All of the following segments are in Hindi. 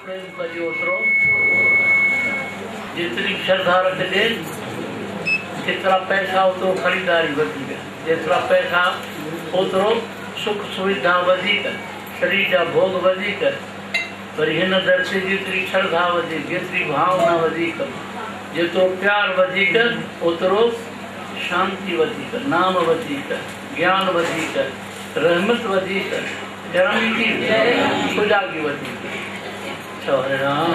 प्रेम करियो ओतिरो जितनी श्रद्धा रखिजे केतिरा पैसा ओतिरो ख़रीदारी वधीक जेतिरा पैसा ओतिरो सुख सुविधा वधीक शरीर जा भोग वधीक पर हिन दर ते जेतिरी श्रद्धा वधीक जेतिरी भावना वधीक जेतिरो प्यार वधीक ओतिरो शांति वधीक नाम वधीक ज्ञान वधीक रहमत वधीक जरमी सुजागी वधीक हरे राम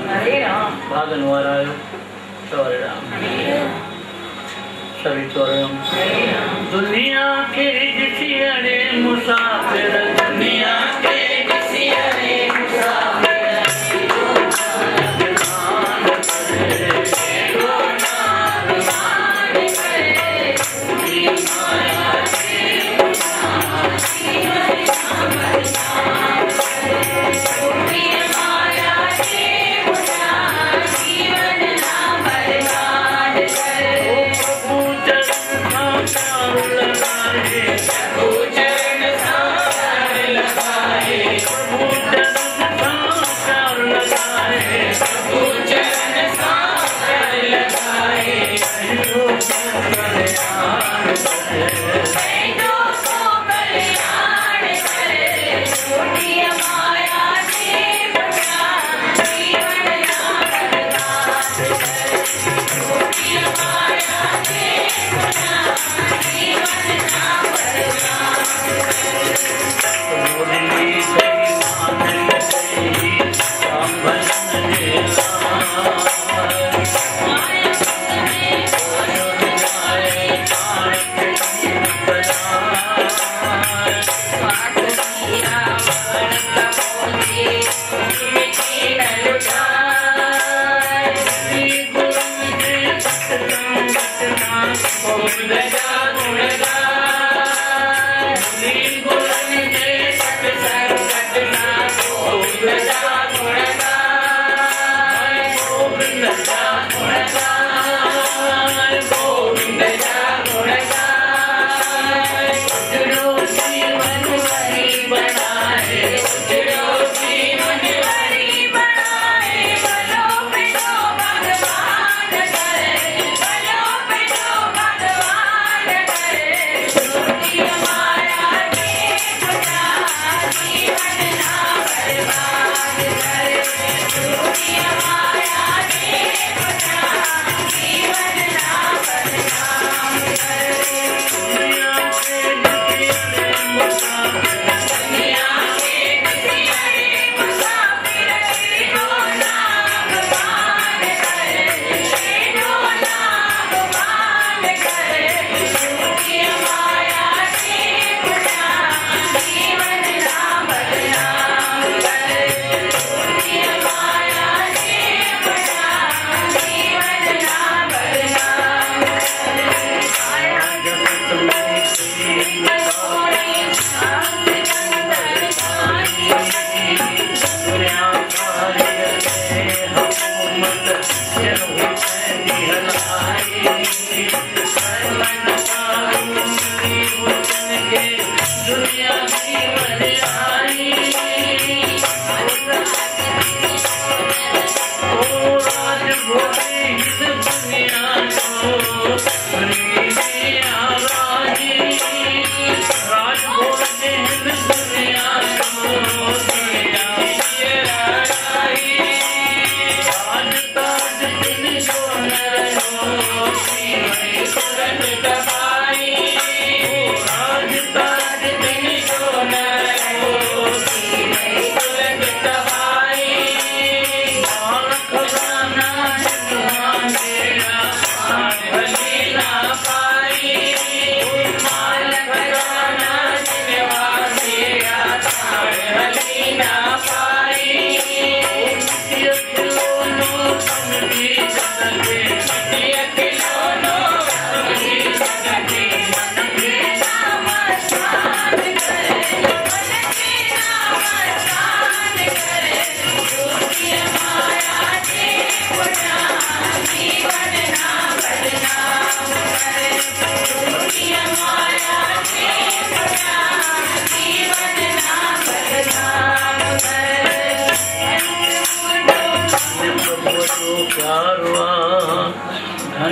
हरे राम भागन वारा हरे राम सभी चौरम दुनिया के जिसियरे मुसाफिर दुनिया के जिसियरे मुसाफिर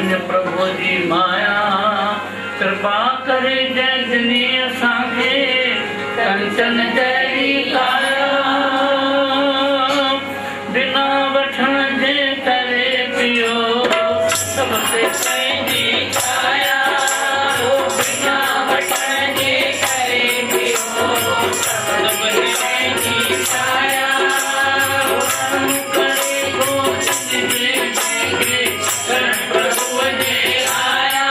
तुझे प्रभु जी माया कृपा करे जैतनी असांखे कंचन तेरी काया बिना वठण जे करे पियो सबसे पंहिंजी छाया बिना वठण जे करे पियो सबसे पंहिंजी छाया करे प्रभु जे आया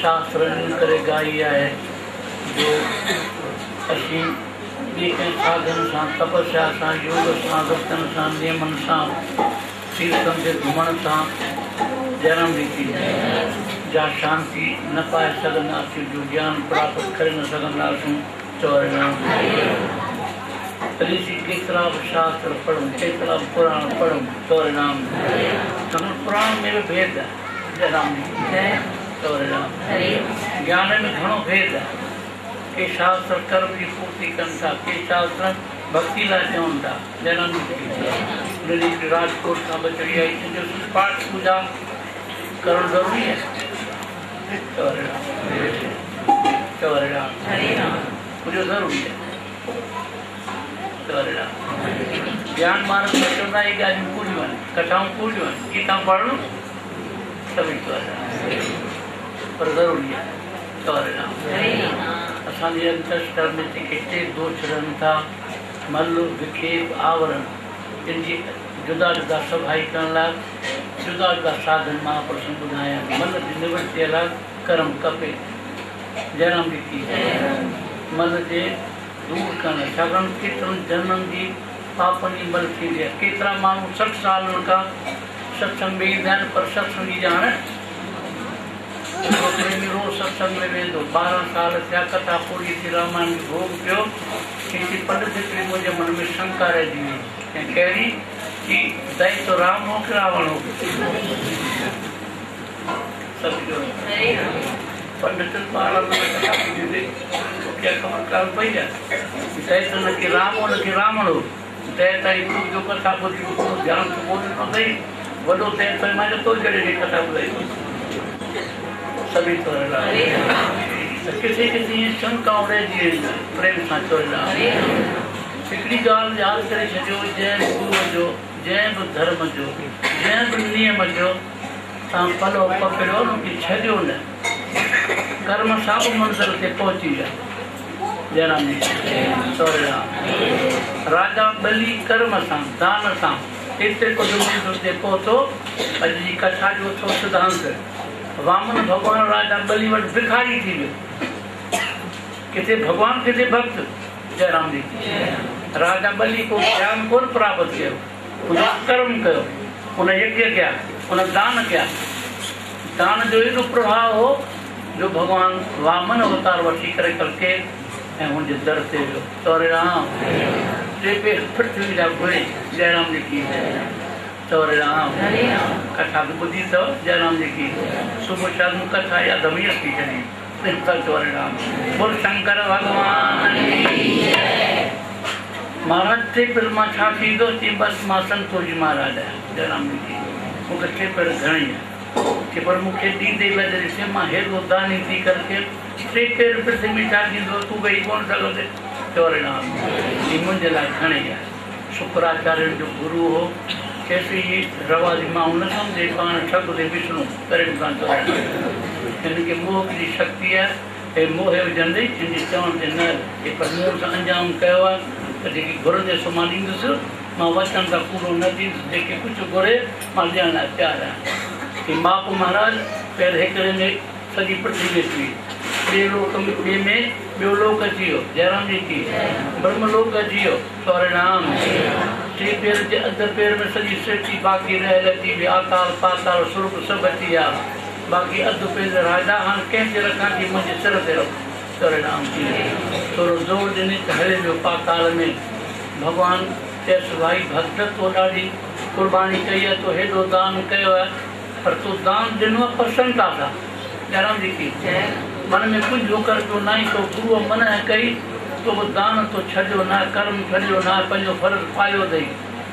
शास्त्र करे गाई है जो असी साधन से तपस्या से योग से भक्तन से नियमन से तीर्थन से घुमण से जन्म रीति जा शांति न पाए सघंदासीं जो ज्ञान प्राप्त करे न सघंदासीं चौराम तॾहिं केतिरा बि शास्त्र पढ़ूं केतिरा पुराण पढ़ूं चौराम पुराण में भी भेद है जयराम ज्ञान में घणो भेद है के शास्त्र कर्म की पूर्ति कनि था के शास्त्र भक्ति लाइ चवनि था जन्म राजकोट खां बचड़ी आई जो पाठ पूजा करणु ज़रूरी है मुझे ज़रूरी है ज्ञान मानस में चवंदा ये ॻाल्हियूं पूरियूं आहिनि कथाऊं पूरियूं आहिनि गीता पढ़णु सभी पर ज़रूरी है असांजे अंतस्तर में जेके टे दोष रहनि था मल विखेप आवरण इनजी जुदा जुदा सफ़ाई करण लाइ जुदा जुदा साधन महापुरुषनि ॿुधाया मल जी निवृत्तीअ लाइ कर्म कपे जन्म रीति मल जे दूर करण छाकाणि केतिरनि जन्मनि जी पापनि जी मल थींदी आहे केतिरा माण्हू 60 सालनि खां सत्संग में ईंदा आहिनि पर सत्संगी जा हाणे रोज़ सत्संग में वेंदो 12 साल थिया कथा पूरी थी रामायण भोग पियो किसी पंडित हिकिड़ी मुंहिंजे मन में शंका रहिजी वई ऐं कहिड़ी कि दैत्य राम हो कि रावण हो पंडित कथा पूरी क्या ख़बर कान पई आहे दैत्य न कि राम हो न कि रावण हो दैत्य ई जो कथा ॿुधी ध्यान सां ॿुधो न अथई वॾो दैत्य मां तो जॾहिं कथा ॿुधाई सभी किसी किसी शंका रहिजी प्रेम सां चवंदा हिकिड़ी ॻाल्हि यादि करे छॾियो जंहिं गुरूअ जो जंहिं बि धर्म जो जंहिं बि नियम जो तव्हां पलो पकड़ियो उनखे छॾियो न कर्म सां बि मंज़िल ते पहुची विया जयराम राजा बली कर्म सां दान सां एतिरे क़दुरु ते पहुतो अॼु जी कथा जो थो सिद्धांत वामन भगवान राजा बली वटि भिखारी थी वियो किथे भगवान किथे भक्त जयराम जी राजा बली को ज्ञान कोन प्राप्त कयो उन कर्म कयो उन यज्ञ किया उन दान किया दान जो एॾो प्रभाव हो जो भगवान वामन अवतार वठी करे करके ऐं हुनजे दर ते वियो चौरे राम टे पेर पृथ्वी जा घुरे जयराम जी की चौरे राम कथा भी ॿुधी अथव जयराम जी की सुबुह शाम कथा या दमीर थी छॾी चौरे राम बोल शंकर भगवान महाराज टे पेर मां छा थींदो चई बसि मां संतोष जी महाराज आहियां जयराम जी की मूंखे टे पेर घणेई आहे कि पर मूंखे ॾींदे लॻे ॾिसे मां हेॾो दानी थी करके टे पेर पृथ्वी में छा थींदो तूं वेही कोन सघंदे चोरे नाम ही मुंहिंजे लाइ घणेई आहे। शुक्राचार्य जो गुरु हो कैसी रवा जी मां न सम्झे पाण ठग ते विष्णु करे हिनखे मोह जी शक्ति आहे हे मोह विझंदे हिनजे चवण ते न हे पर मोह सां अंजाम कयो आहे त जेकी घुरंदे सो मां ॾींदुसि मां वचन सां पूरो न ॾींदुसि जेके कुझु घुरे मां ॾियण लाइ तयारु आहियां कि माप महाराज पहिरियों हिकिड़े में सॼी पृथ्वी थी ॿिए लोक में ॿिए में ॿियो लोक अची वियो जयराम जी की ब्रह्म लोक अची वियो सौरे राम टे पेर जे अधु पेर में सॼी सृष्टि बाक़ी रहियल अची वई आकाल पाताल सुर्ग सभु अची विया बाक़ी अधु पेर राजा हाणे कंहिंखे रखां थी मुंहिंजे सिर ते रखो सौरे राम जी थोरो ज़ोर ॾिनी त हले वियो पाताल में भॻवानु चयसि भाई भक्त तो ॾाढी कुर्बानी कई आहे तो हेॾो दान कयो आहे पर तूं दान ॾिनो आहे प्रसन्नता सां जयराम जी की मन में कुछ होकर तो ना ही तो गुरु मना कई तो दान तो छॾियो न कर्म छॾियो न पंहिंजो फर्ज़ पायो अथई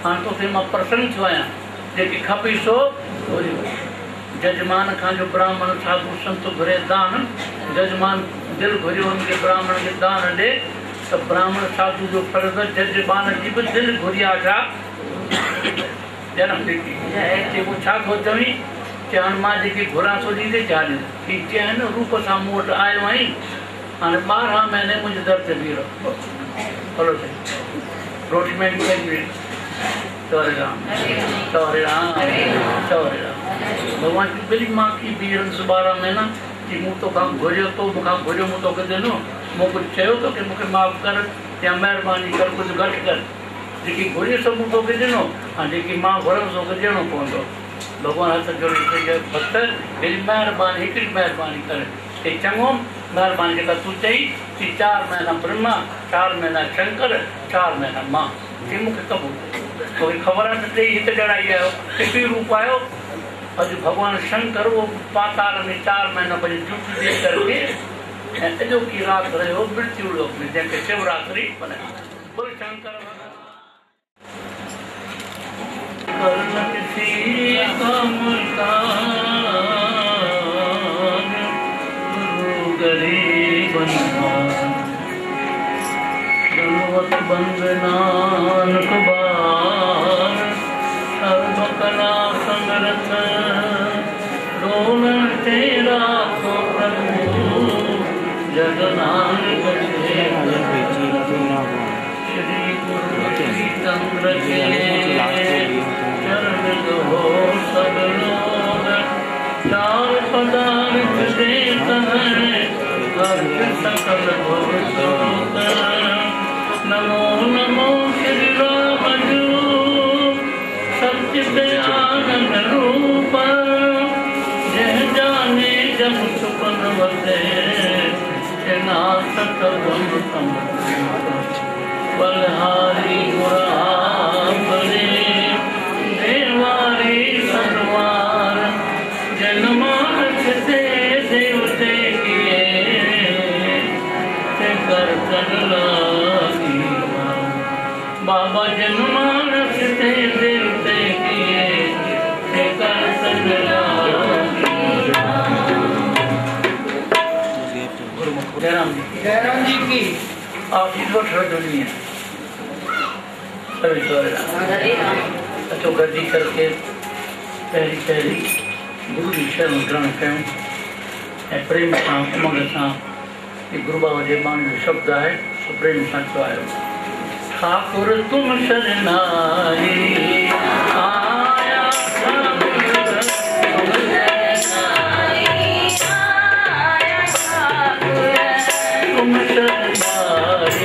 हाणे तोखे मां प्रसन्न थियो आहियां जेकी खपी सो जजमान खां जो ब्राह्मण साधु संत घुरे दान जजमान दिलि घुरियो हुनखे ब्राह्मण खे दान ॾे त ब्राह्मण साधु जो फर्ज़ जजमान जी बि दिलि घुरी आहे छा जनम ॾिठी पोइ छा थो चवीं कि हाणे मां जेके घुरां थो ॾींदे छा ॾिनो ठीकु चई न रूप सां मूं वटि आयो आहीं हाणे 12 महीने मुंहिंजे दर ते बीह रहो हलो साईं रोटी में बि पंहिंजी चौरे राम चौरे राम चौरे राम भॻवान की बिली मां की बीह रहंदुसि 12 महीना कि मूं तोखां घुरियो तो मूंखां घुरियो मूं तोखे ॾिनो मूं कुझु चयो तो कि मूंखे माफ़ु कर या महिरबानी कर कुझु घटि कर जेकी घुरी सो मूं तोखे ॾिनो ऐं जेकी मां घुरंदुसि तोखे ॾियणो पवंदो भगवान हथ जोड़ी भक्त मेरी मेहरबानी हिकिड़ी मेहरबानी कर हे चङो मेहरबानी जेका तूं चई कि 4 महीना ब्रह्मा 4 महीना शंकर 4 महीना मां हे मूंखे कबूल तोखे ख़बर आहे त टेई हिकु ॼणा ई आहियो हिकु ई रूप आहियो अॼु भगवान शंकर उहो पाताल में 4 महीना पंहिंजी ड्यूटी ॾेई करके ऐं अॼो की राति रहियो मृत्यु लोक में जंहिंखे शिवरात्रि मनायो बोल शंकर किसी गुरु गरीब जनवत बंद नानक बार सर्व कला संगरत डोलन तेरा को प्रभु जग नानक श्री गुरु चंद्र के सब लोग 4 पदार्थ देता है सकल भव नमो नमो श्री राम सत्य आनंद रूप जय जाने जब सुपन वसे नासक बलहारी गुराबरे देवारी सतवार जनमानस से देवते किए कर लागी बाबा जनमानस से देवते किए कर लागी गुरुमुख जयराम जी की आशीर्वाद दुनिया सभी अचो गॾिजी करके पहिरीं गुरु जी शरण ग्रहण कयूं ऐं प्रेम सां उमंग सां गुरु बाबा जे मान जो शब्द आहे सो प्रेम सां चवायो ठाकुर तुम शरणाई आया तुम शरणाई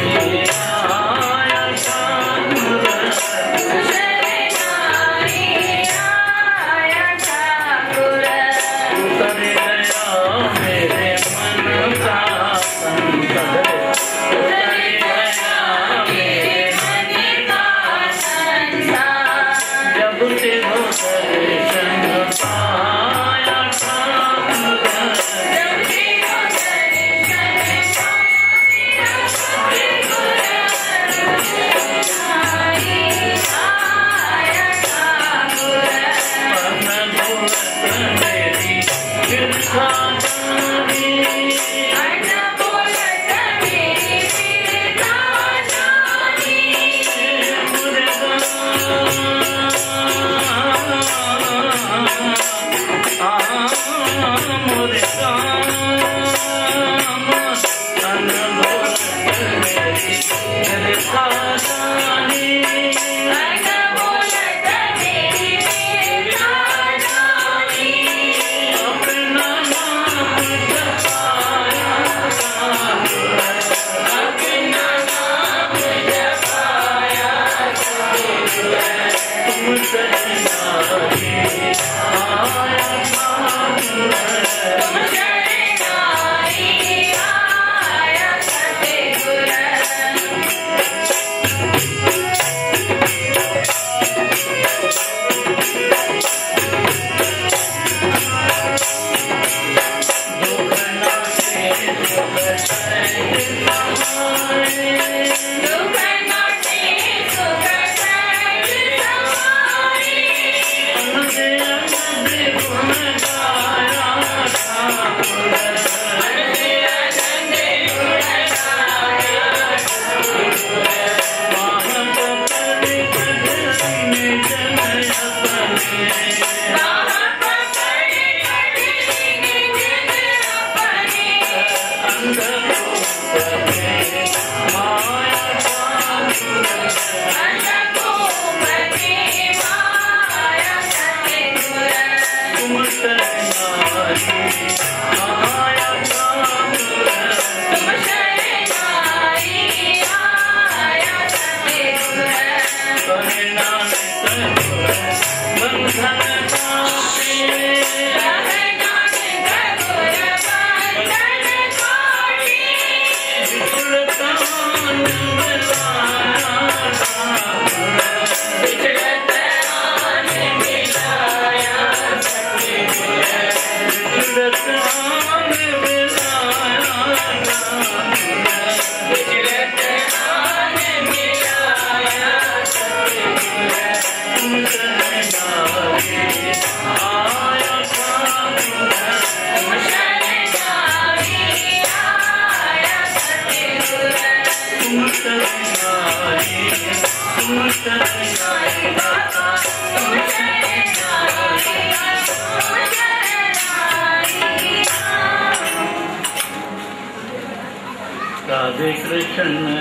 राधे कृष्ण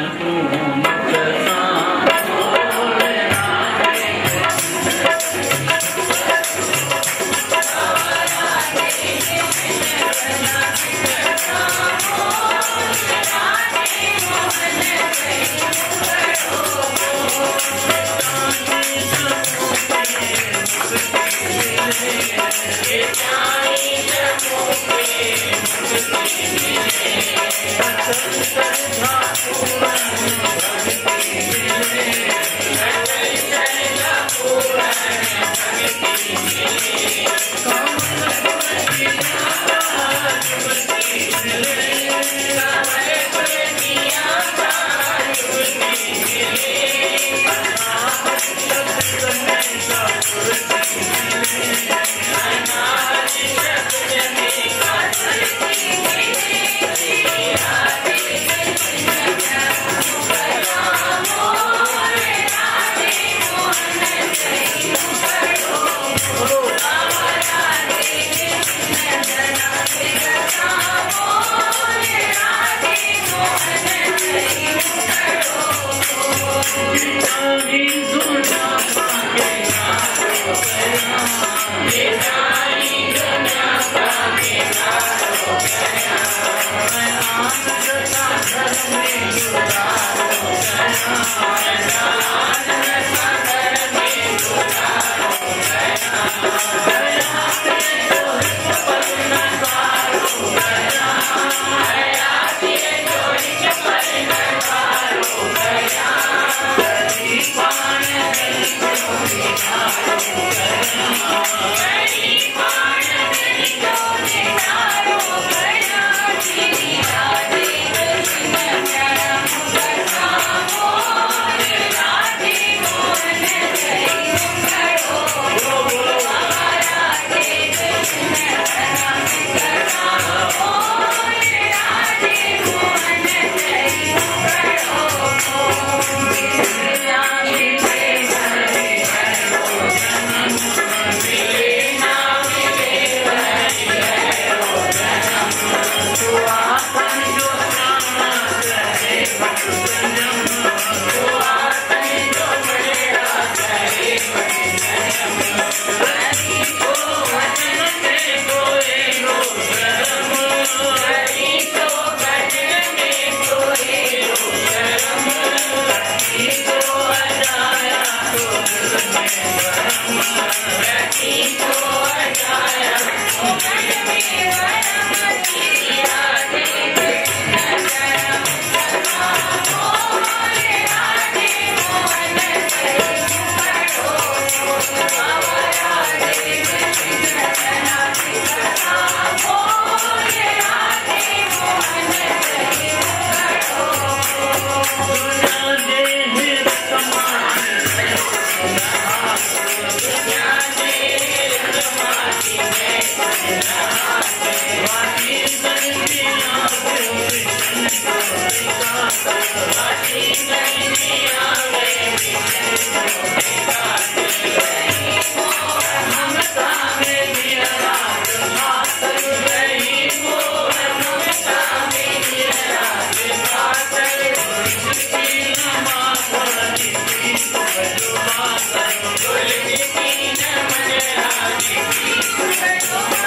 Thank you.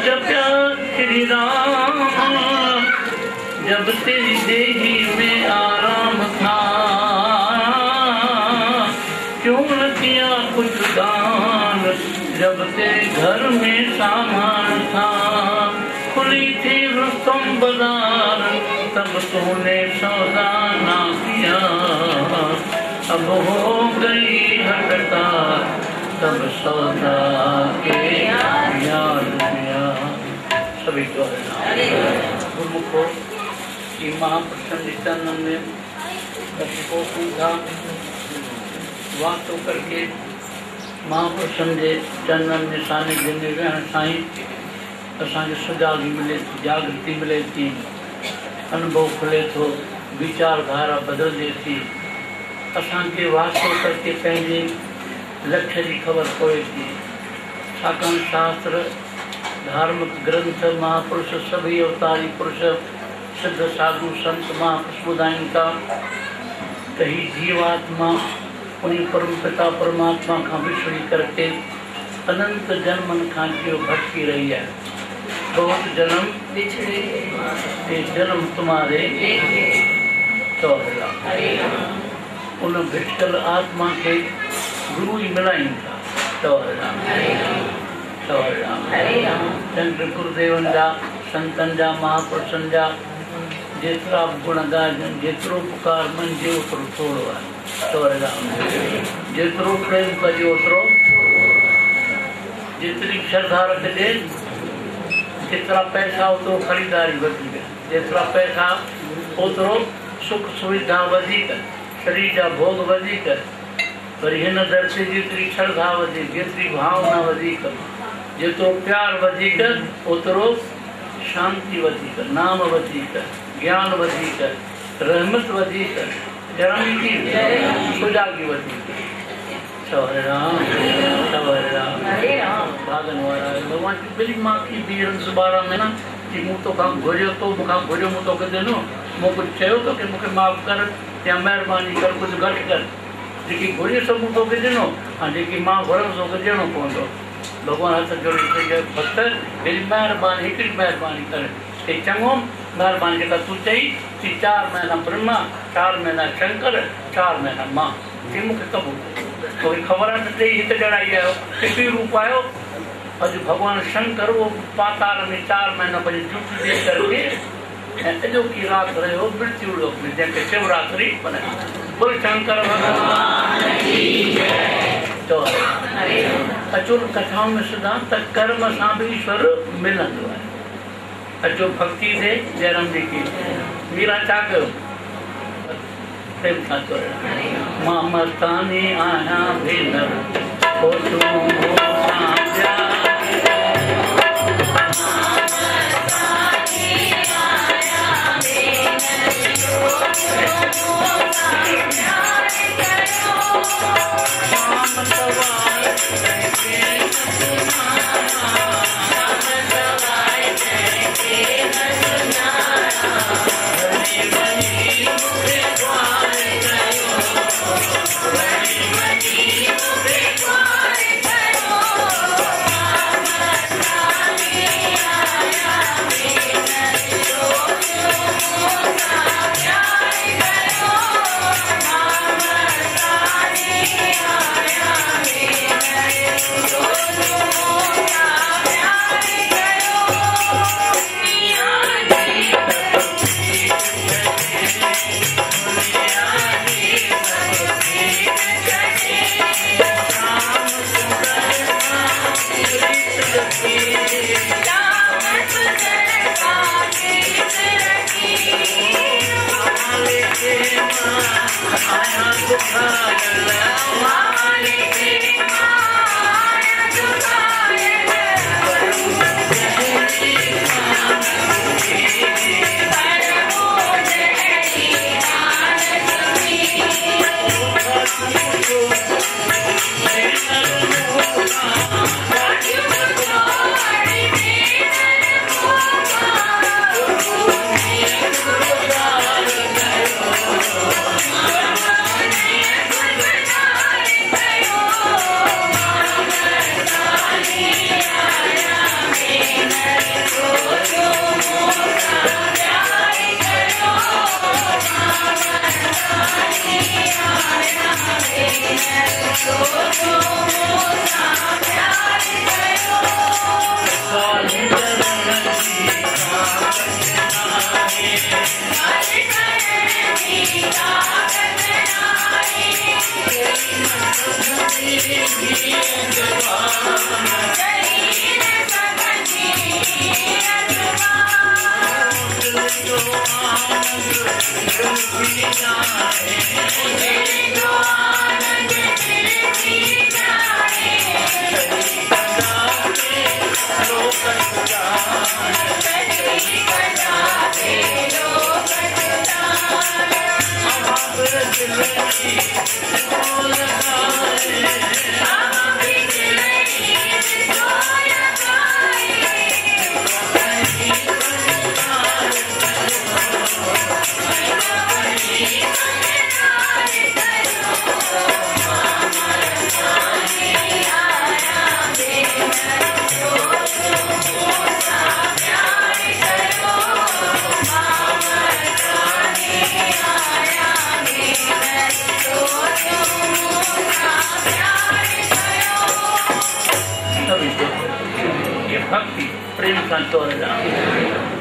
जपया श्री राम, जब तेरी देही में आराम था, क्यों न किया कुछ दान, जब तेरे घर में सामान था। खुली थी रुस्तम बाजार, तब तूने सौदा ना किया, अब हो गई हड़ताल, तब सौदा के याद किया। सभी को गुरुमुखो की महाप्रसन्न चरणन में को पूछा वातो करके महाप्रसन्न जे चरणन में सानिध्य में रहण साईं असांखे सुजागी मिले थी, जागृति मिले थी, अनुभव खुले थो, विचारधारा बदलजे थी। असांखे वास्तो करके पंहिंजे लक्ष्य जी ख़बर पवे थी। छाकाणि शास्त्र धार्मिक ग्रंथ महापुरुष सभी अवतारी पुरुष सिद्ध साधु संत महापुरुष ॿुधाइनि था त ही जीवात्मा उन परम पिता परमात्मा खां विछड़ी करके अनंत जन्मनि खां जो भटकी रही है। बहुत जन्म बिछड़े जन्म तुम्हारे चौहला। उन भिटकल आत्मा के गुरु ही मिलाइन था। चौहला चंद्र गुरुदेवन जा संतन जा महापुरुषन जा जेतरा गुण गाजन जेतरो पुकार मन जे ओतरो थोड़ो है। चौहला जेतरो प्रेम कजे ओतरो, जितनी श्रद्धा रखजे जितना पैसा उतरो खरीदारी वधी है, जितना पैसा उतरो सुख सुविधा वधीक, शरीर जा भोग वधीक, पर हिन दर से जितनी श्रद्धा वधीक, जितनी भावना वधीक, जितो प्यार वधीक, उतरो शांति वधीक, नाम वधीक, ज्ञान वधीक, रहमत वधीक, जरंगी सुजागी वधीक। हरे राम भागन वारा भगवान की बड़ी माँ की बीरन सुबारा में ना कि मुँह तो काम घुरियो तो मुखा घुरियो मुँह तो के देनो मुँह कुछ चयो तो कि मुखे माफ कर या मेहरबानी कर कुछ घट कर जेकी घुरियो सब मुँह तो के देनो हाँ जेकी माँ घुरम सो के देनो पवंदो। भगवान हथ जोड़ी के भक्त मेरी मेहरबानी हिकिड़ी मेहरबानी कर ते चङो मेहरबानी जेका तू चई कि 4 महीना ब्रह्मा 4 महीना शंकर 4 महीना माँ ये मुखे कबूल कोई खबर न हित जड़ाई आयो हिकु रूप आयो। अॼु भगवान शंकर वो पाताल में 4 महीना पंहिंजी ड्यूटी दे करके ऐं अॼो की रात रहियो मृत्यु लोक में जंहिंखे शिवरात्रि माना बोल शंकर भगवान की जय। तो अचो कथाउनि में सिद्धांत त कर्म सां बि ईश्वर मिलंदो आहे। अचो भक्ति से जयराम जी की मीरा छा कयो प्रेम सां चयो मां मस्तानी आहियां भेनर ओ तूं मूंसां प्यार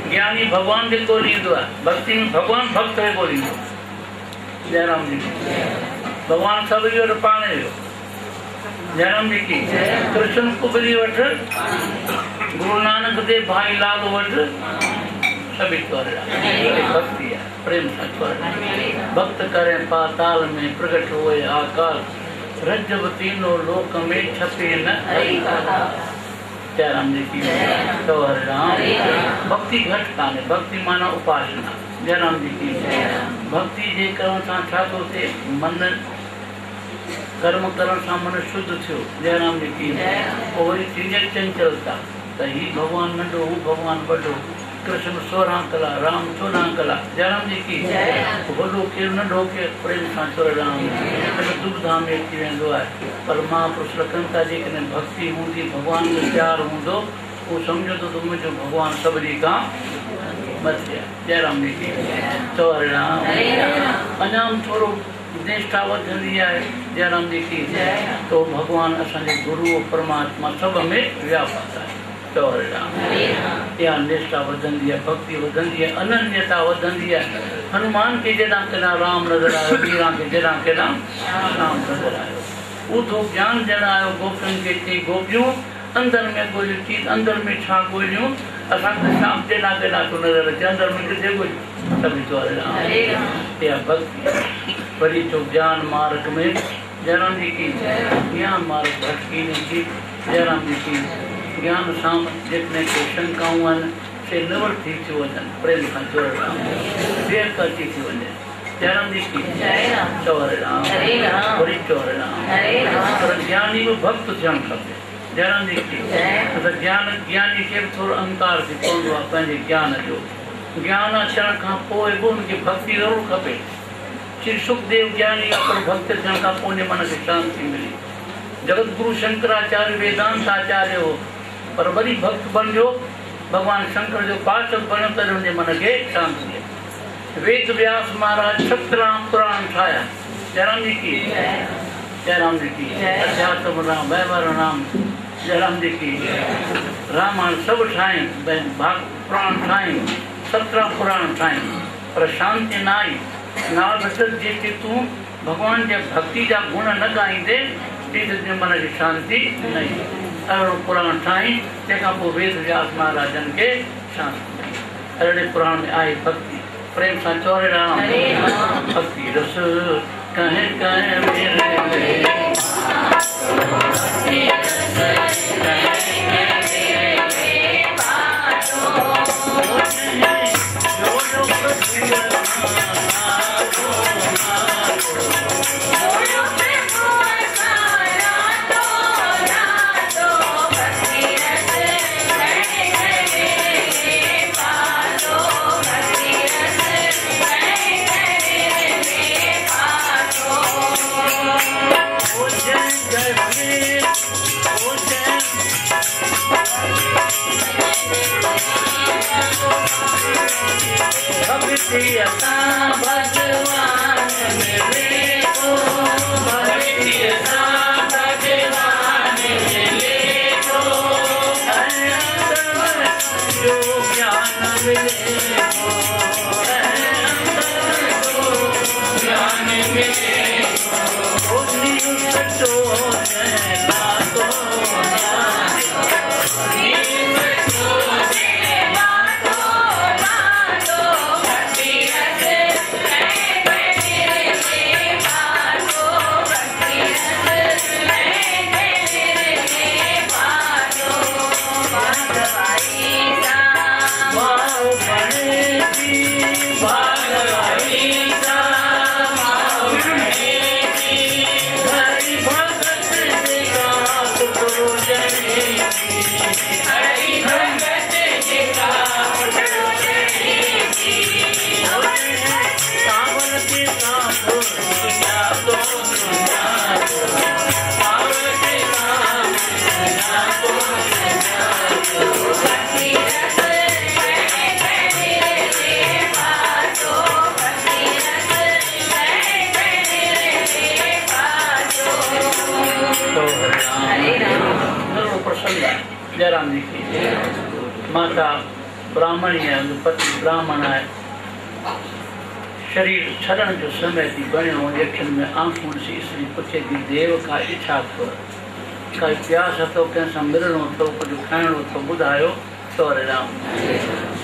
ज्ञानी भगवान के को लींदो है, भक्ति में भगवान भक्त है को लींदो। जयराम जी भगवान सब जो पाने जो जयराम जी की कृष्ण कुबली वठ गुरु नानक देव भाई लाल वठ सभी भक्ति है प्रेम से भक्त करे पाताल में प्रकट हुए आकाश रज्जब तीनों लोक में छपे न जयराम जी की तो राम भक्ति घट काने भक्ति माना उपासना जयराम जी की भक्ति जे करण सां छा थो थिए मन कर्म करण सां मन शुद्ध थियो जयराम जी की पोइ वरी थींदी चंचलता त ही भगवान नंढो हू भगवान वॾो कृष्ण 16 कला राम 14 कला जयराम जी की वॾो केरु नंढो केरु प्रेम सां चोर राम दुबधाम में थी वेंदो आहे पर महापुरुष लिखनि था जेकॾहिं भक्ति हूंदी भगवान जो प्यारु हूंदो उहो सम्झो त मुंहिंजो भगवान सभिनी खां मथे आहे जयराम जी की चोर राम अञा थोरो निष्ठा वधंदी आहे जयराम जी की तो भगवान असांजे गुरु परमात्मा सभ में व्यापक आहे चोर राम या निष्ठा वधंदी है भक्ति वधंदी है अनन्यता वधंदी है हनुमान के जॾहिं केॾा राम नज़र आयो मीरा के जॾहिं केॾा राम नज़र आयो उहो ज्ञान जॾहिं आयो गोपियुनि खे चई गोपियूं अंदर में ॻोल्हियूं चीज अंदर में छा ॻोल्हियूं असांखे शाम केॾा केॾा थो नज़र अचे अंदर में किथे ॻोल्हियूं सभी चोर राम या भक्ति वरी जो ज्ञान मार्ग में जयराम जी की ज्ञान मार्ग भटकी की जयराम जी की ज्ञान सां जितने को शंकाऊं आहिनि से निवृत्ति थी वञनि प्रेम सां चोर राम देर अची थी वञे जयराम जी की चोर राम वरी चोर राम पर ज्ञानी बि भक्त थियणु खपे जयराम जी की त ज्ञानी खे बि थोरो अहंकार थी पवंदो आहे पंहिंजे ज्ञान जो ज्ञान अचण खां पोइ बि हुनखे भक्ति ज़रूरु खपे श्री सुखदेव ज्ञानी पर भक्त थियण खां पोइ मन खे शांति मिली जगत गुरु शंकराचार्य वेदांत आचार्य हो पर वरी भक्त बणिजो भगवान शंकर जो पार्षद बणियो त हुनजे मन खे शांति वेद व्यास महाराज 17 पुराण ठाहिया जयराम जी की जयराम जी की अध्यात्म राम वैवर राम जयराम जी की रामायण सभु ठाहियूं भाग पुराण ठाहियूं 17 पुराण ठाहियूं पर शांति न आई नाल जेके तूं भगवान जे भक्ति जा गुण न ॻाईंदे तुंहिंजे मन जी शांति न ईंदी अहिड़ो पुराण ठाही तंहिंखां पोइ वेद व्यास महाराजनि खे शांति अहिड़े पुराण में आहे भक्ति प्रेम सां चोर राम भक्ति रस कहें कहें मेरे भगवान मेरे को जयराम जी की माता ब्राह्मणी है, पति ब्राह्मण है। शरीर छरण जो समय थी बणियो अखियुनि में आंखूं ॾिसी स्त्री पुछे थी देव का इच्छा अथव, काई प्यास अथव, कंहिंसां मिलणो अथव, कुझु खाइणो अथव, ॿुधायो। सौरे राम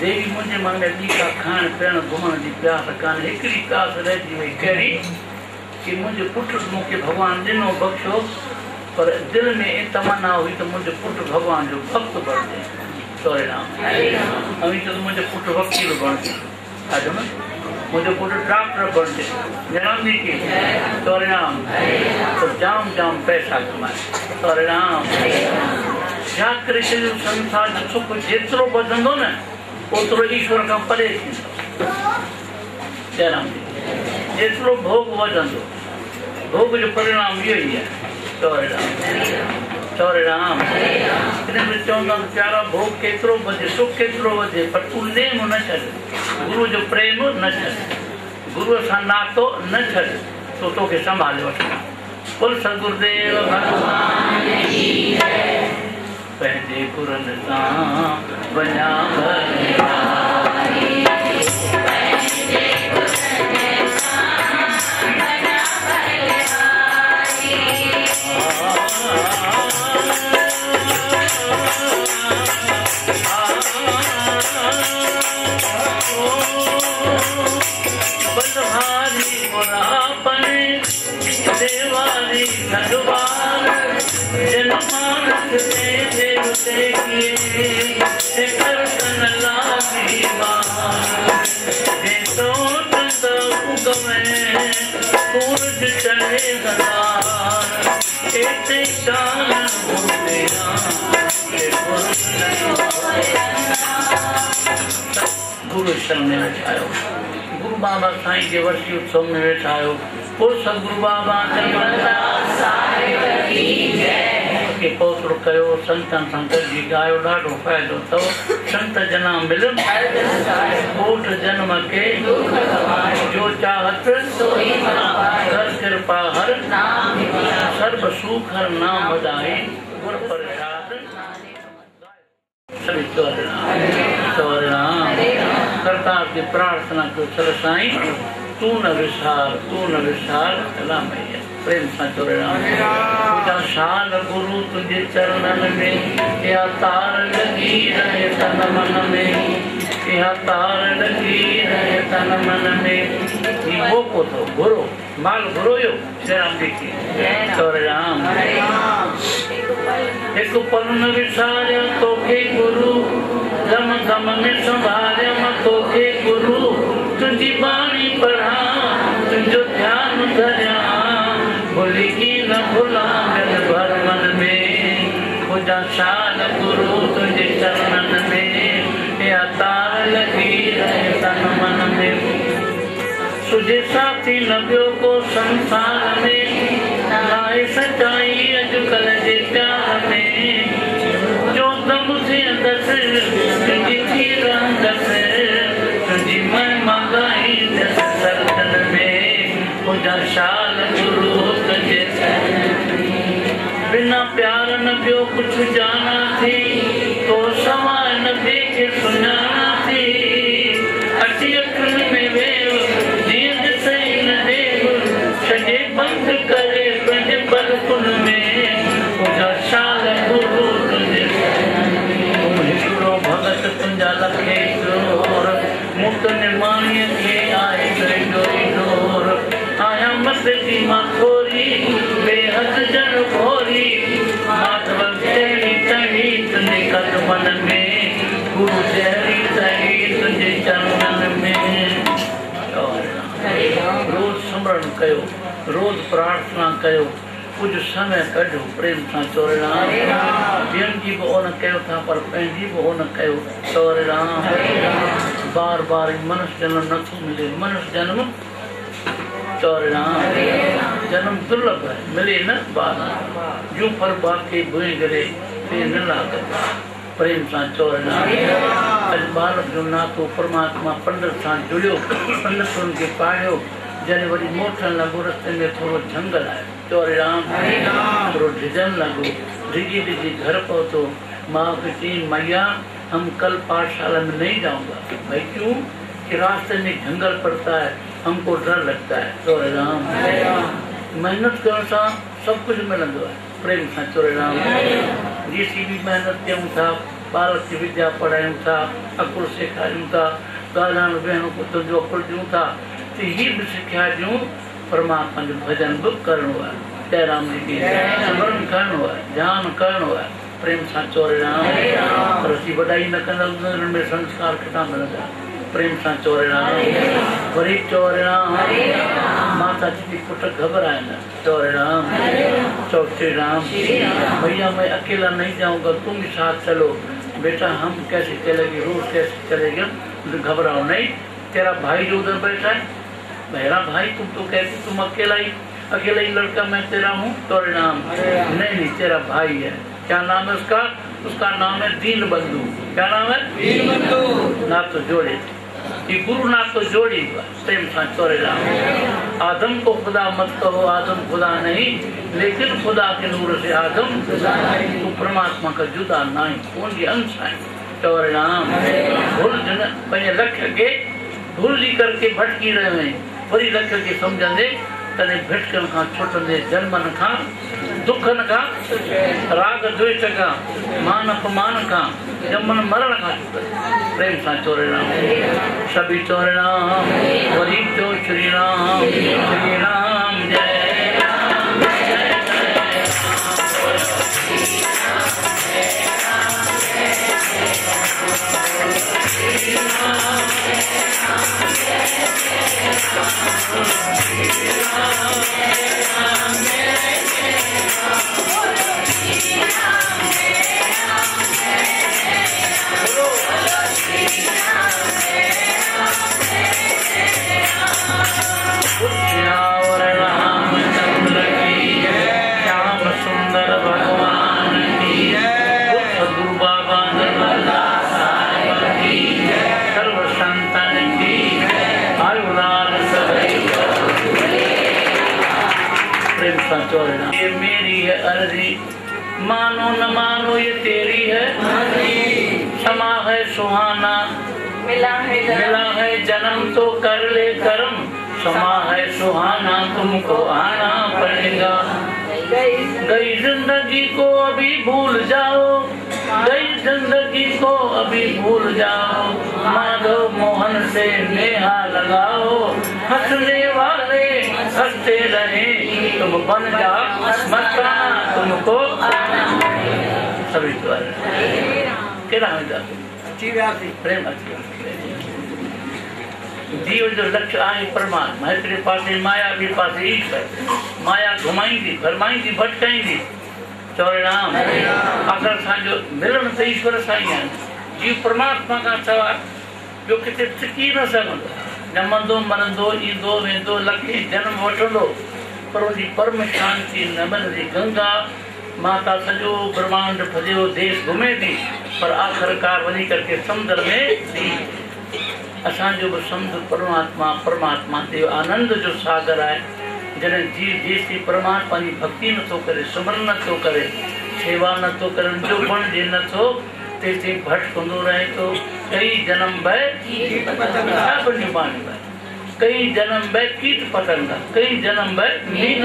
देवी मुंहिंजे मन में ॿी का खाइण पीअण घुमण जी प्यास कान्हे, हिकिड़ी प्यास रहिजी वई कहिड़ी कि मुंहिंजो पुटु मूंखे भॻवानु ॾिनो बख़्शो, पर दिलि में ई तमन्ना हुई त मुंहिंजो पुटु भॻवान जो भक्त बणिजे। सौरे राम अवी त मुंहिंजो पुटु वकील बणिजे, ॾाढो न मुझे पुट डॉक्टर बन जन्म दी की सौरे राम तो जाम जाम पैसा कमाए। सौरे राम छा करे छॾियो संसार जो सुख जेतिरो वधंदो न ओतिरो ईश्वर खां परे थींदो। जय राम जी जेतिरो भोग वधंदो भोग जो परिणाम इहो ई आहे। सौरे राम सौरे राम इन में चवंदा प्यारा भोग केतिरो वधे सुख केतिरो वधे पर तूं नेम न छॾ, गुरु जो प्रेम न छॾ, गुरुअ सां नातो न छॾ, तो तोखे संभाले वठंदा। बोल सतगुरुदेव भगवान की जय। पंहिंजे गुरनि सां वञा देवारी भगवान जनमानस से देवते किए करतन लागी बाहर जे तो चंदा उगमे सूरज चढ़े हजार एते शान हो मेरा गुरु शरण में वेठायो, गुरु बाबा साईं के वर्षी उत्सव में वेठायो। सतगुरु बाबा के पोतरो कयो संतन संकट जी गायो ॾाढो फ़ाइदो अथव। संत जना मिलन कोट जन्म के जो चाहत कर कृपा हर सर्व सुख हर नाम बधाई गुर प्रसाद सरकार की प्रार्थना को चल साईं तू न विसार मैया प्रेम सां चोरे राम शाल गुरु तुझे चरणन में या तार लगी रहे तन मन में, या तार लगी रहे तन मन में। ये वो को तो गुरु माल गुरु यो श्री राम जी की चोरे राम। एक पल न विसारिया तोखे गुरु गम गम में संभालिया तोखे गुरु तुझी बाणी पढ़ा तुझो ध्यान धरिया भूली की न भुला मिल भर मन में। खुदा शाल गुरु तुझे चरणन में या तार लगी रहे तन मन में। तुझे साथी न ॿियो को संसार में लाए सच्चाई अॼुकल्ह जे प्यार में। जो दम से दस तुझी थी रहंदसि तुझी महिमा गाईंदसि सरदन में। खुदा शाल गुरु तुझे बिना प्यार न ॿियो कुझु जाना थी तो सवाइ न ॿिए सुञाणा थी। अची अखियुनि में वेव जीअं ॾिसई न देव छॾे बंदि करे पंहिंजे पलकुनि में। खुदा शाल गुरु तुझे हिकिड़ो भगत तुंहिंजा लखे चोर मुक्त निमाणीअ खे आहे डोरी डोर आया मत जी मां थोरी बेहद जन भोरी माधव जहिड़ी तड़ी तुंहिंजे कदमनि में गुरु जहिड़ी तड़ी तुंहिंजे चरणनि में। रोज सिमरन कयो रोज प्रार्थना कयो कुछ समय कढो प्रेम सां चोरे राम। ॿियनि जी बि ओन कयो था पर पंहिंजी बि ओन कयो चोरे राम। बार बार मनुष्य जन्म नथो मिले, मनुष्य जन्म चोरे राम जन्म दुर्लभ है मिले न बार जो पर बाके भुई करे ते न लागत प्रेम सां चोरे राम। अॼु बालक जो नातो परमात्मा पंडित सां जुड़ियो, पंडितुनि खे पाढ़ियो जॾहिं वरी मोटण लॻो रस्ते में थोरो झंगल आहे चोरे राम थोरो डिॼण लॻो डिॼी डिॼी घर पहुतो माँ कहती मैया हम कल पाठशाला में नहीं जाऊंगा। भाई क्यों? कि रास्ते में जंगल पड़ता है, हमको डर लगता है। चोरे राम मेहनत करण सां सब कुछ मिलंदो है, प्रेम सां। चोरे राम जेसी भी मेहनत कयूं था, बालक की विद्या पढ़ायूं था, अकुल सेखारियूं था, ॻाल्हाइण वेहण पुत्र जो अकुल ॾियूं था, त ही भी सिखिया ॾियूं परमात्मा जो भजन भी करणो है। जय राम जी की स्मरण करणो है, ध्यान करणो है, प्रेम सां। चोरे राम पर असीं वॾाई न कंदा में संस्कार किथां मिलंदा? प्रेम सां। चोरे राम वरी चोरे राम माता जी पुट घबराए न। चोरे राम चौ श्री राम भैया मैं अकेला नहीं जाऊंगा, तुम भी साथ चलो। बेटा हम कैसे चलेंगे, रोज कैसे चलेंगे? घबराओ नहीं, तेरा भाई जो उधर बैठा है मेरा भाई, तुम तो कहती तुम अकेला ही लड़का मैं तेरा हूँ। चोरे राम नहीं तेरा भाई है। क्या नाम है उसका? उसका नाम है दीन बंधु। क्या नाम है? दीन बंधु। ना तो जोड़े ये गुरु ना तो जोड़ी। प्रेम सां। चोरे राम आदम को खुदा मत कहो, आदम खुदा नहीं, लेकिन खुदा के नूर से आदम तू परमात्मा का जुदा नहीं, कौन ये अंश है। चोरे राम भूल पंहिंजे लख के भूल करके भटकी रहे हैं, वरी लख के समझंदे तने भिटकन खां छुटंदे, जन्मन खां दुखन खां, राग द्वेष खां, मान अपमान खां, जमन मरण खां छुटंदे। प्रेम सां। चोरे राम सभी चोरे राम वरी चो श्री राम। श्री राम जय राम जय ये मेरी है अर्जी, मानो न मानो ये तेरी है। क्षमा है सुहाना, मिला है जन्म तो कर ले कर्म। क्षमा है सुहाना तुमको आना पड़ेगा। गई जिंदगी को अभी भूल जाओ, गई जिंदगी को अभी भूल जाओ। माधव मोहन से नेहा लगाओ, हंसने वाले हंसते रहे, तुम बन जाओ मस्ताना तुमको सभी प्रेम जीव जो लक्ष्य आहे परमात्मा। हिकिड़े पासे माया, ॿिए पासे ईश्वर। माया घुमाईंदी, फरमाईंदी, भटकाईंदी। चोरे राम अगरि असांजो मिलण त ईश्वर सां ई आहे। जीव परमात्मा खां सवाइ ॿियो किथे टिकी न सघंदो। जमंदो मरंदो, ईंदो वेंदो, लखे जन्म वठंदो, पर उनजी परम शांति न मिलंदी। गंगा माता सॼो ब्रह्मांड भॼियो देश घुमे थी, पर आख़िरकार वञी करके समुंद्र में थी। असांजो बि समुंद्र परमात्मा ते आनंद जो सागर आहे। जॾहिं जीव जेसी परमात्मा जी भक्ति नथो करे, सुमरन नथो करे, सेवा नथो करे, जो बणिजे नथो, तेसि भटकंदो रहे थो। कई जन्म कई जन्म बह कीट पतंगा, कई जन्म बह मीन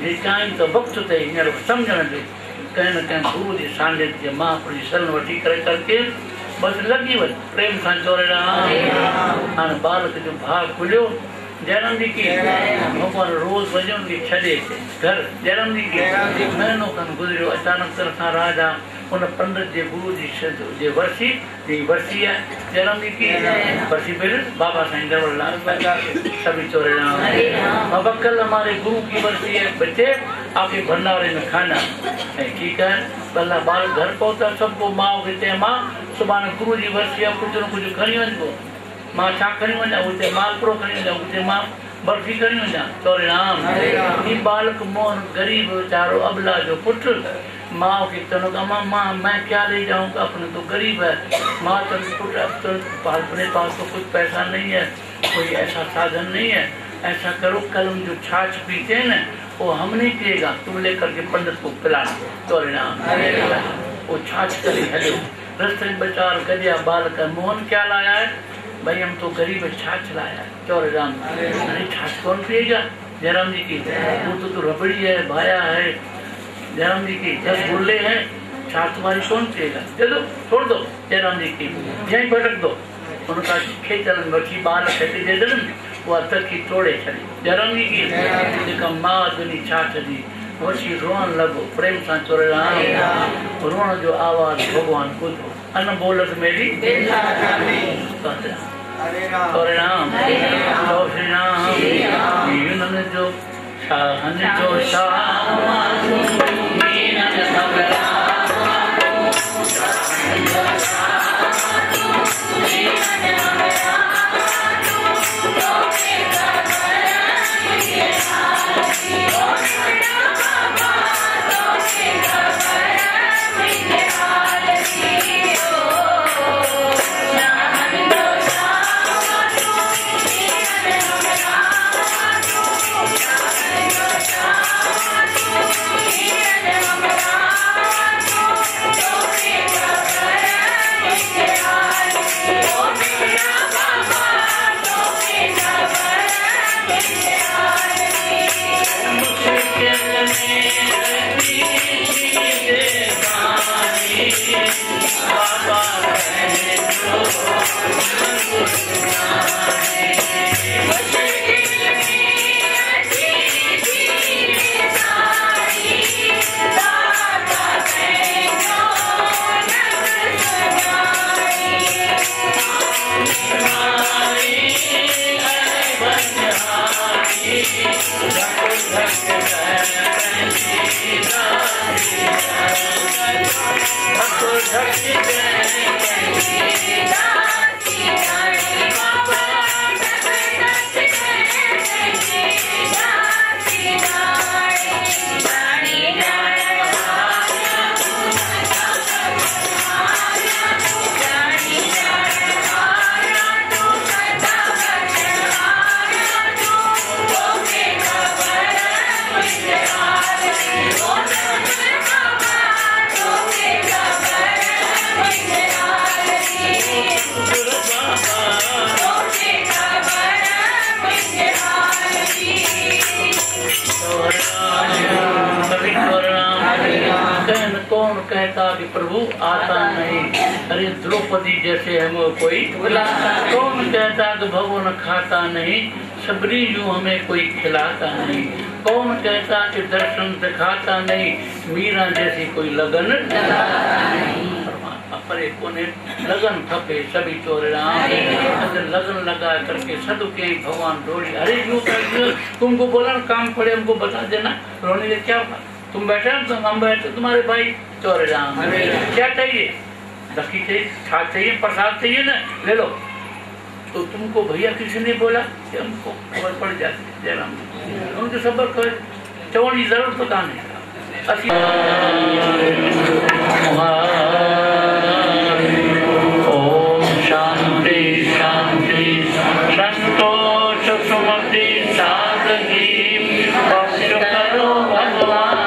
जे चाहीं तो वक़्त ते हींअर सम्झण जो कंहिं न कंहिं गुरू जी सानिध्य महापुरुष जी शरण वठी करके बसि लॻी वञ। प्रेम सां। चोरे राम हाणे बालक जो भाउ खुलियो। जन्म ॾींहुं की भॻवान रोज़ वञो उनखे छॾे घर। जन्म ॾींहुं की महीनो खनि गुज़रियो, अचानक तरह सां राजा उन पंडित जे गुरू जी वर्सी आहे। जन्म ॾींहुं की वर्सी पे बाबा साईं गड़बड़लाल सभी चोरे राम। बाबा कल हमारे गुरु की वर्सी है, बच्चे आपके भंडारे में खाना। ठीक है, कल बाल घर पहुंचा, सबको माँ कहते माँ सुबह गुरु जी वर्सी है, कुछ न कुछ खणी वञो। मां छा खणी वञा? उते मालपुड़ो खणी वञा, उते मां बर्फी खणी वञा। चोरे राम ही बालक मोहन गरीब बेचारो अबला जो पुत्र माँ की तनों माँ मैं क्या ले जाऊंगा, अपने तो गरीब है। माँ तो अपने पास तो कुछ पैसा नहीं है, कोई ऐसा साधन नहीं है, ऐसा करो, कल हम जो छाछ पीते हैं ना वो हम नहीं पिएगा, तुम लेकर के पंडित को पिला तो वो छाछ करी हलो। रस्ते में बेचार गलिया बाल कर मोहन क्या लाया है? भाई हम तो गरीब छाछ लाया है। चौरे राम, अरे छाछ कौन पिएगा? जयराम जी की वो तो रबड़ी है, भाया है। जयराम जी की 10 गुल्ले हैं, छाछ तुम्हारी कौन पिएगा? दे दो, छोड़ दो। जयराम जी की यहीं भटक दो। उनका खेचल मछी बाल खेती दे दे वो तक की तोड़े चली। जयराम जी की जेका माँ दुनी छाछ दी वशी रोअण लॻो प्रेम सां चोरे राम, रोअण जो आवाज़ भगवान ॿुधो, अन बोलत में भी चोरे राम, जय श्री राम। मीनन जो शाहन जो शाह कहता कि प्रभु आता नहीं, अरे द्रौपदी जैसे हमें कोई बुलाता, कौन कहता कि भगवान खाता नहीं, सबरी यूं हमें कोई खिलाता नहीं, कौन कहता कि दर्शन दिखाता नहीं, मीरा जैसी कोई लगन परे कोने लगन खपे सभी चोरे राम, लगन लगा करके सदु के भगवान दौड़ी। अरे यूं तुमको बोला काम पड़े हमको बता देना, रोने के क्या तुम बैठे हम बैठे तुम्हारे भाई चोरे राम, क्या चाहिए? दखी चाहिए, छाछ चाहिए, प्रसाद चाहिए ना, ले लो। तो तुमको भैया किसी ने बोला कि हमको खबर पड़ जाती है जयराम उनके सबर कर चवण की जरूरत तो कहाँ नहीं। ओम शांति शांति संतोष सुमति सादगी करो भगवान।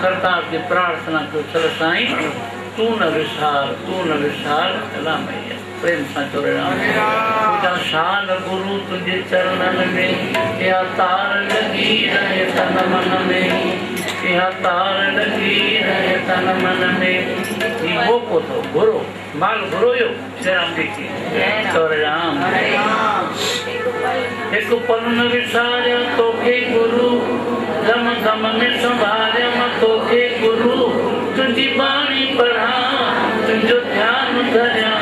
सरकार की प्रार्थना को चल साईं तू न विसार अला मैया प्रेम सां चोरे तुझा शान गुरु तुझे चरणन में या तार लगी रहे तन मन में या तार लगी रहे तन मन में वो को तो गुरु माल गुरु यो जय राम जी चोरे राम एक पल न विसारिया तोखे गुरु गम गम में संभालिया मैं तोखे गुरु तुझी बाणी पढ़ा तुझो ध्यान धरिया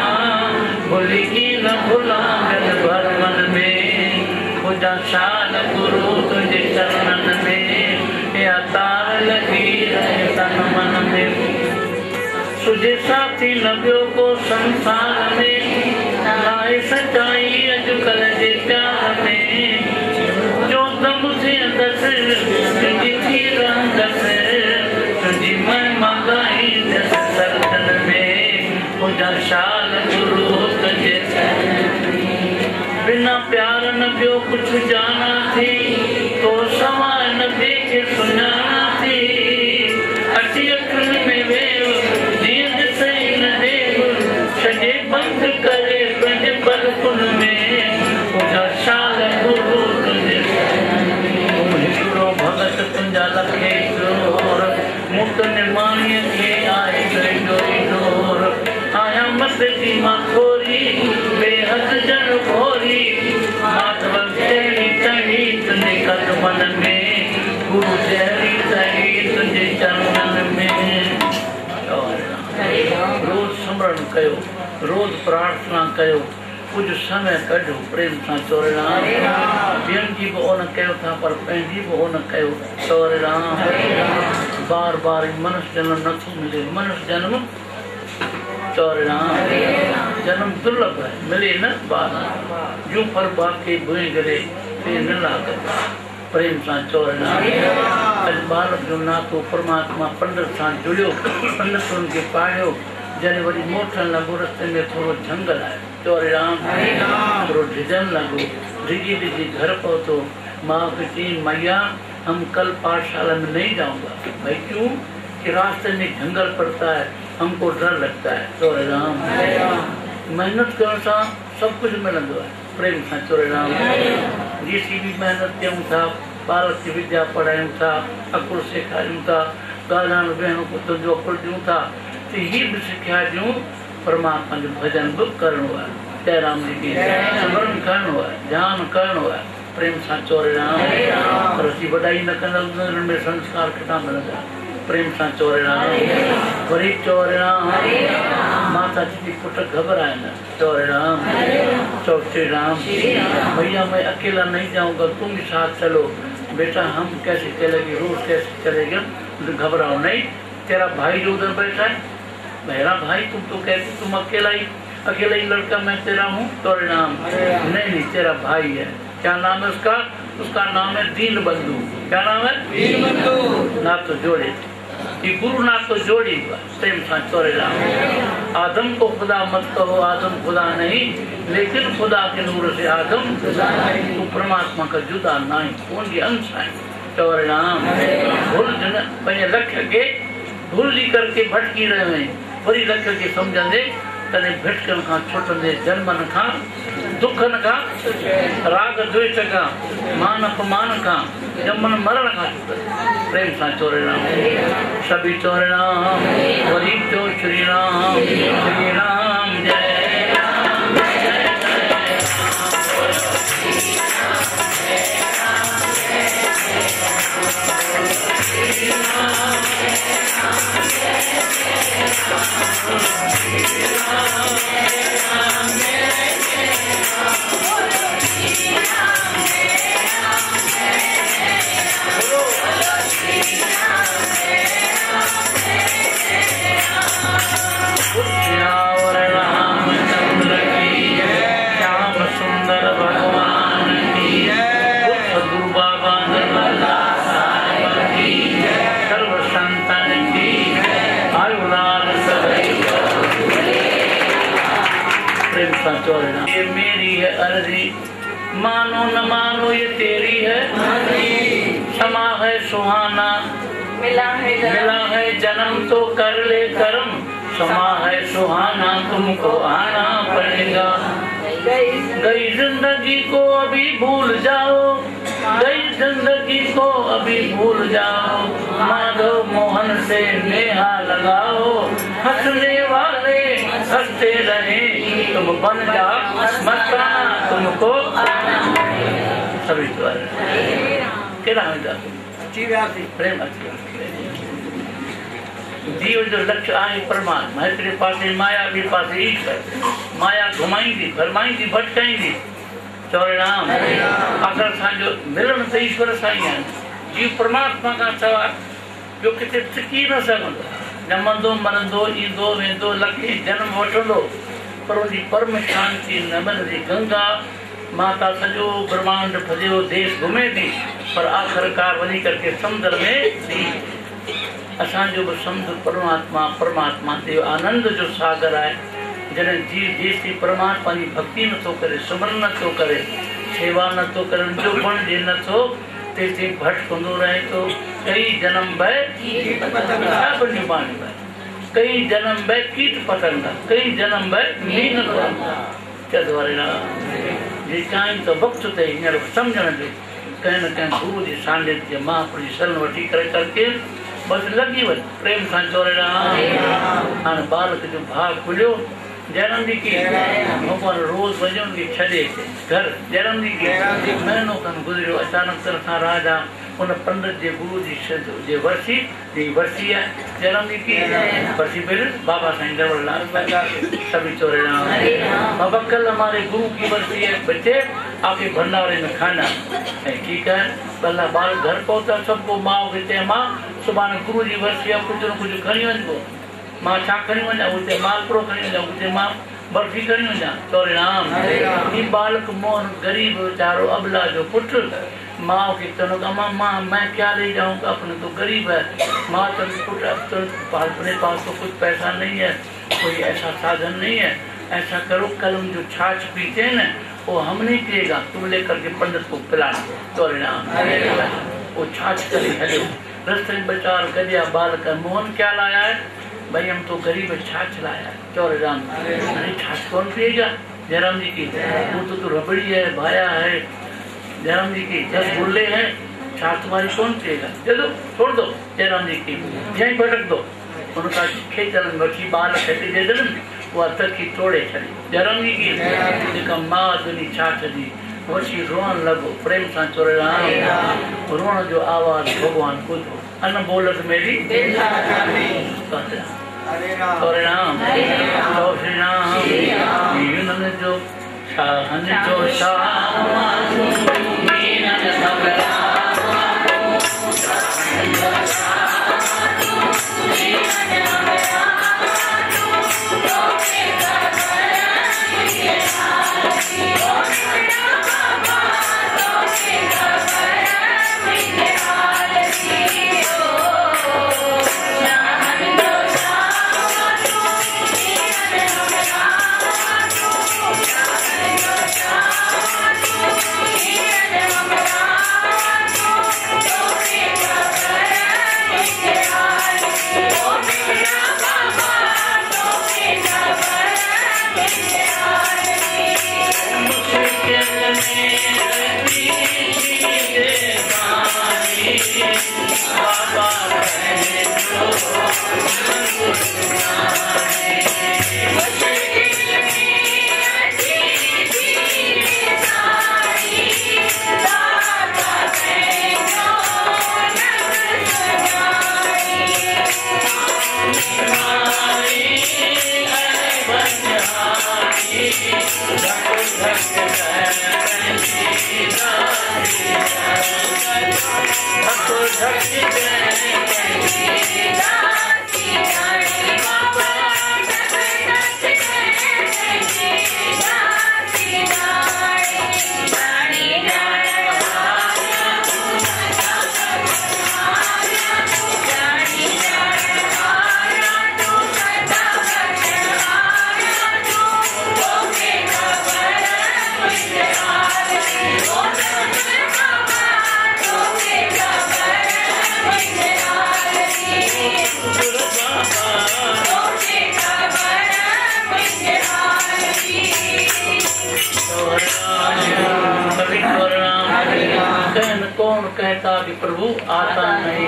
भूली की न भुला गल भर मन में तुझा शान गुरु तुझे चरणन में या तार लगी रहे तन मन में तुझे साथी नबियों को संसार में लाए सच्चाई अजकल जे प्यार में जो दम से दस तुझी थी रंगत तुझी महिमा गाई दस सरदन में तुझा शान गुरु तुझे बिना प्यार नबियों कुछ जाना थी तो सवाल न देखे सुनाना थी अटी अखिल में वेव नींद सही न देव सजे बंद करे पंज बलकुन में तुझा शान गुरु तुझे तुम हिकिड़ो भगत तुंहिंजा लखे जोर मुक्त निर्माणीअ खे आए डोर आया मत जी मां थोरी बेहद जन भोरी माधव तेरी तही तुझे कदमन में गुरु तेरी तही तुझे चरणन में रोज स्मरण कयो रोज प्रार्थना कयो कुछ समय कढो प्रेम सां चोरे राम ॿियनि जी बि ओन कयो था पर पंहिंजी बि ओन कयो चोरे राम बार बार मनुष्य जन्म नथो मिले मनुष्य जन्म चोरे राम जन्म दुर्लभ है मिले न बार जो पर बाकी भूई करे ते न लागत प्रेम सां चोरे राम अॼु बालक जो नातो परमात्मा पंडित सां जुड़ियो पंडितुनि खे पाढ़ियो जॾहिं वरी मोटण लॻो रस्ते में थोरो झंगल आहे चोरे राम थोरो डिजन लॻो डिगी डिगी घर पहुतो माँ को चई मैया हम कल पाठशाला में नहीं जाऊंगा भाई क्यों कि रास्ते में जंगल पड़ता है हमको डर लगता है चोरे राम मेहनत करण सां सब कुछ मिलंदो है प्रेम सां चोरे राम जेसी भी मेहनत कयूं था बालक की विद्या पढ़ायूं था अकुल सेखारियूं था ॻाल्हाइण वेहण पुत्र जो अकुल ॾियूं था तो ये भी सिखा ॾियूं परमात्मा जो भजन भी करणो है जय राम जी की स्मरण करणो है ध्यान करणो है प्रेम सां चोरे राम पर असीं वॾाई न कंदा में संस्कार किथां मिलंदा प्रेम सां चोरे राम वरी चोरे राम माता जी की पुट घबराए न चोरे राम चौथे राम भैया मैं अकेला नहीं जाऊंगा तुम भी साथ चलो बेटा हम कैसे चलेंगे रोज कैसे चलेगा घबराओ नहीं तेरा भाई जो उधर बैठा है मेरा भाई तुम तो कहती तुम अकेला ही लड़का मैं तेरा हूँ चोरे राम नहीं तेरा भाई है क्या नाम है उसका उसका नाम है दीन बंधु क्या नाम है दीन बंधु ना तो जोड़े ये गुरु ना तो जोड़ी प्रेम सां चोरे राम आदम को खुदा मत कहो आदम खुदा नहीं लेकिन खुदा के नूर से आदम तू परमात्मा का जुदा नहीं कौन जी अंश है चोरे राम भूल पंहिंजे लख के भूली करके भटकी रहे हैं वरी लख के समझंदे तने भटकन खां छुटंदे जन्मन खां दुखन खां राग द्वेष खां मान अपमान खां जमन मरण खां छुटंदे प्रेम सां चोरे राम सभी चोरे राम वरी चो श्री राम जय ये मेरी है अर्जी मानो न मानो ये तेरी है समा है सुहाना मिला है जन्म तो कर ले कर्म, समा है सुहाना तुमको आना पड़ेगा। गई जिंदगी को अभी भूल जाओ, गई जिंदगी को अभी भूल जाओ, माधव मोहन से नेहा लगाओ, हंसने वाले हंसते रहे, तुम बन जाओ मस्ताना तुमको सभी प्रेम जीव जो लक्ष्य आहे परमात्मा, हिकिड़े पासे माया, ॿिए पासे ईश्वर। माया घुमाईंदी, फरमाईंदी, भटकाईंदी, चवरे राम। अगरि असांजो मिलण त ईश्वर सां ई आहे। जीव परमात्मा खां सवाइ जो किथे टिकी न सघंदो, ॼमंदो मरंदो, ईंदो वेंदो, लखे जनम वठंदो, पर उनजी परम शांती न मिलंदी। गंगा माता सॼो ब्रह्मांड भॼियो देश घुमे थी, पर आख़िरकार वञी करके समुंड में थी। असांजो बि समुंड परमात्मा, परमात्मा ते आनंद जो सागर आहे। जॾहिं जीव जेसि परमात्मा जी भक्ति नथो करे, सुमरन नथो करे, सेवा नथो करे, जो बणिजे नथो, तेसि भटकंदो रहे थो। कई जन्म भय कई जन्म भय कीट पतंगा, कई जन्म भय मीन चंदवारे जे चाहीं त वक़्तु ते हींअर सम्झण जो कंहिं न कंहिं गुरू जी सानिध्य महापुरुष जी शरण वठी करे करके बसि लॻी वञ प्रेम सां चोरे हाणे बालक जो भाउ खुलियो। जनम ॾींहुं की भॻवान रोज़ वञो की छॾे घर। जनम ॾींहुं की महीनो खनि गुज़रियो, अचानक तरह सां राजा उन पंडित जे गुरू जी वर्सी जी वर्सी है। जनम ॾींहुं की वर्सी पहले बाबा साईं जवहरलाल सभी चोरे बाबा कल हमारे गुरु की वर्सी है, बच्चे आपके भंडारे में खाना। ठीक है, कल बाल घर पहुंचा, सबको माँ कहते माँ सुबह गुरु जी वर्सी है, कुछ न कुछ खणी वञो। मां छा खणी वञा, उते मालपुड़ो खणी वञा, उते मां बर्फी खणी वञा। चोरे राम ही बालक मोहन गरीब बेचारो अबला जो पुत्र माँ के चलो माँ मैं क्या ले जाऊंगा, अपने तो गरीब है। माँ तो पुत्र अपने पास तो कुछ पैसा नहीं है, कोई ऐसा साधन नहीं है, ऐसा करो कल हम जो छाछ पीते हैं ना वो हम नहीं पिएगा, तुम लेकर के पंडित को पिला। चोरे राम वो छाछ कर रस्ते में बेचार गया बालक मोहन क्या लाया है, भाई हम तो गरीब छाछ लाया। चौरे राम अरे छाछ कौन पिएगा, जयराम जी की वो तो रबड़ी है, भाया है, जयराम जी की 10 गुल्ले हैं, छाछ तुम्हारी कौन पिएगा, दे दो छोड़ दो। जयराम जी की यहीं भटक दो। उनका खेचल वठी बाल खेती दे दे वो तकी तोड़े छड़ी। जयराम जी की जेका माँ दुनी छाछ दी वठी रोअण लॻो प्रेम सां। चोरे राम रोअण जो आवाज़ भगवान ॿुधो, अन बोलत मेरी चोरे राम चो श्री राम जो शाहन जो शाह कहता कि प्रभु आता नहीं,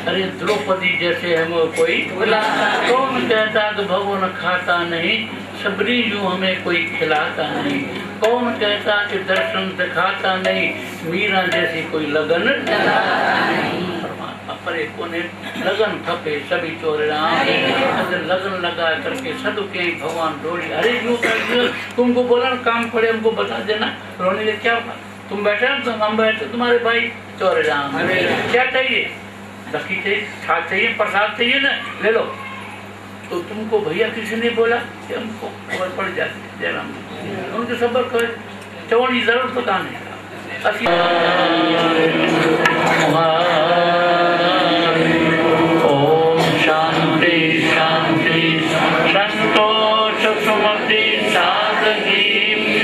अरे द्रौपदी जैसे हमें कोई बुलाता, कौन कहता कि भगवान खाता नहीं, सबरी यूं हमें कोई खिलाता नहीं, कौन कहता कि दर्शन दिखाता नहीं, मीरा जैसी कोई लगन परमात्मा परे कोने लगन खपे सभी चोरना लगन लगा करके सदु के भगवान डोली। अरे यूं तुमको बोला ना काम पड़े हमको बता देना, रोने के क्या हुआ, तुम बैठे तो हम बैठे, तुम्हारे भाई चोर राम क्या चाहिए, लकी चाहिए, छाछ चाहिए, प्रसाद चाहिए ना, ले लो। तो तुमको भैया किसी ने बोला कि हमको खबर पड़ जाती है जयराम, उनके सबर कर चवण की जरूरत पता नहीं। ओम शांति शांति संतोष सुमति साधकी